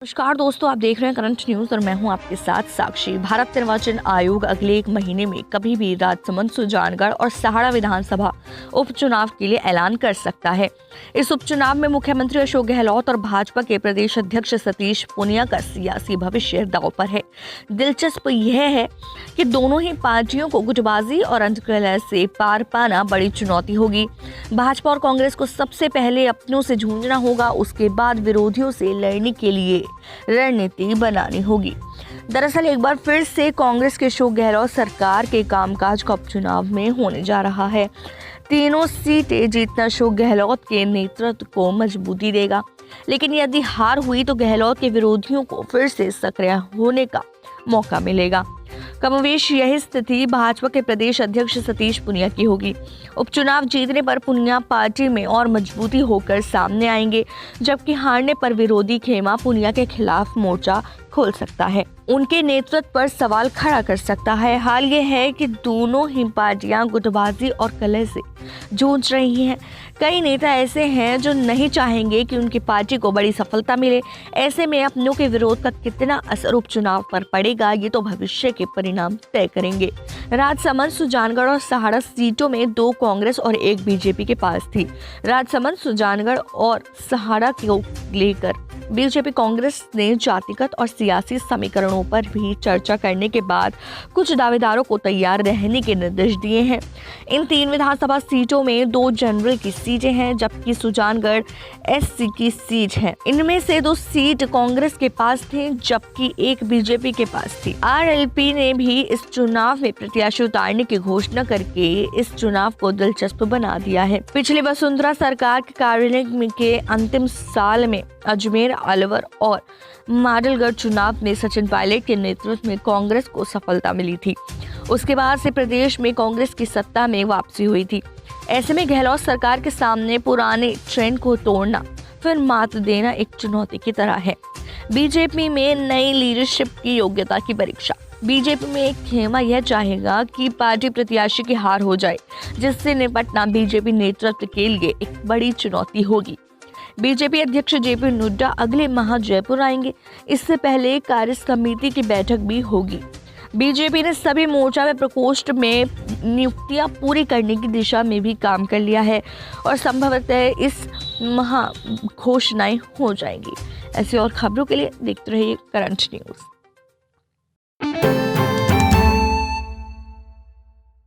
नमस्कार दोस्तों, आप देख रहे हैं करंट न्यूज और मैं हूं आपके साथ साक्षी। भारत निर्वाचन आयोग अगले 1 महीने में कभी भी राजसमंद, सुजानगढ़ और सहाड़ा विधानसभा उपचुनाव के लिए ऐलान कर सकता है। इस उपचुनाव में मुख्यमंत्री अशोक गहलोत और भाजपा के प्रदेश अध्यक्ष सतीश पूनिया का सियासी भविष्य दांव पर है। दिलचस्प यह है कि दोनों ही पार्टियों को गुटबाजी और अंतर्कलह से पार पाना बड़ी चुनौती होगी। भाजपा और कांग्रेस को सबसे पहले अपनों से जूझना होगा, उसके बाद विरोधियों से लड़ने के लिए रणनीति बनानी होगी। दरअसल एक बार फिर से कांग्रेस के अशोक गहलोत सरकार के कामकाज का उपचुनाव में होने जा रहा है। तीनों सीटें जीतना अशोक गहलोत के नेतृत्व को मजबूती देगा, लेकिन यदि हार हुई तो गहलोत के विरोधियों को फिर से सक्रिय होने का मौका मिलेगा। कमोवेश यही स्थिति भाजपा के प्रदेश अध्यक्ष सतीश पूनिया की होगी। उपचुनाव जीतने पर पूनिया पार्टी में और मजबूती होकर सामने आएंगे, जबकि हारने पर विरोधी खेमा पूनिया के खिलाफ मोर्चा खोल सकता है, उनके नेतृत्व पर सवाल खड़ा कर सकता है। हाल ये है कि दोनों ही पार्टियां गुटबाजी और कलह से जूझ रही हैं। कई नेता ऐसे हैं जो नहीं चाहेंगे कि उनकी पार्टी को बड़ी सफलता मिले। ऐसे में अपनों के विरोध का कितना असर उपचुनाव पर पड़ेगा, ये तो भविष्य के परिणाम तय करेंगे। राजसमंद, सुजानगढ़ और सहाड़ा सीटों में 2 कांग्रेस और 1 बीजेपी के पास थी। राजसमंद, सुजानगढ़ और सहाड़ा को लेकर बीजेपी कांग्रेस ने जातिगत और सियासी समीकरणों पर भी चर्चा करने के बाद कुछ दावेदारों को तैयार रहने के निर्देश दिए हैं। इन 3 विधानसभा सीटों में 2 जनरल की सीटें हैं, जबकि सुजानगढ़ एससी की सीट है। इनमें से 2 सीट कांग्रेस के पास थी, जबकि 1 बीजेपी के पास थी। आरएलपी ने भी इस चुनाव में प्रत्याशी उतारने की घोषणा करके इस चुनाव को दिलचस्प बना दिया है। पिछली वसुंधरा सरकार के कार्यकाल के अंतिम साल में अजमेर, अलवर और माडलगढ़ चुनाव में सचिन पायलट के नेतृत्व में कांग्रेस को सफलता मिली थी। उसके बाद से प्रदेश में कांग्रेस की सत्ता में वापसी हुई थी। ऐसे में गहलोत सरकार के सामने पुराने ट्रेंड को तोड़ना, फिर मात देना एक चुनौती की तरह है। बीजेपी में नई लीडरशिप की योग्यता की परीक्षा। बीजेपी में एक खेमा यह चाहेगा कि पार्टी प्रत्याशी की हार हो जाए, जिससे निपटना बीजेपी नेतृत्व के लिए एक बड़ी चुनौती होगी। बीजेपी अध्यक्ष जेपी नड्डा अगले माह जयपुर आएंगे। इससे पहले कार्य समिति की बैठक भी होगी। बीजेपी ने सभी मोर्चा में प्रकोष्ठ में नियुक्तियां पूरी करने की दिशा में भी काम कर लिया है और संभवतः इस माह घोषणाएं हो जाएंगी। ऐसी और खबरों के लिए देखते रहिए करंट न्यूज।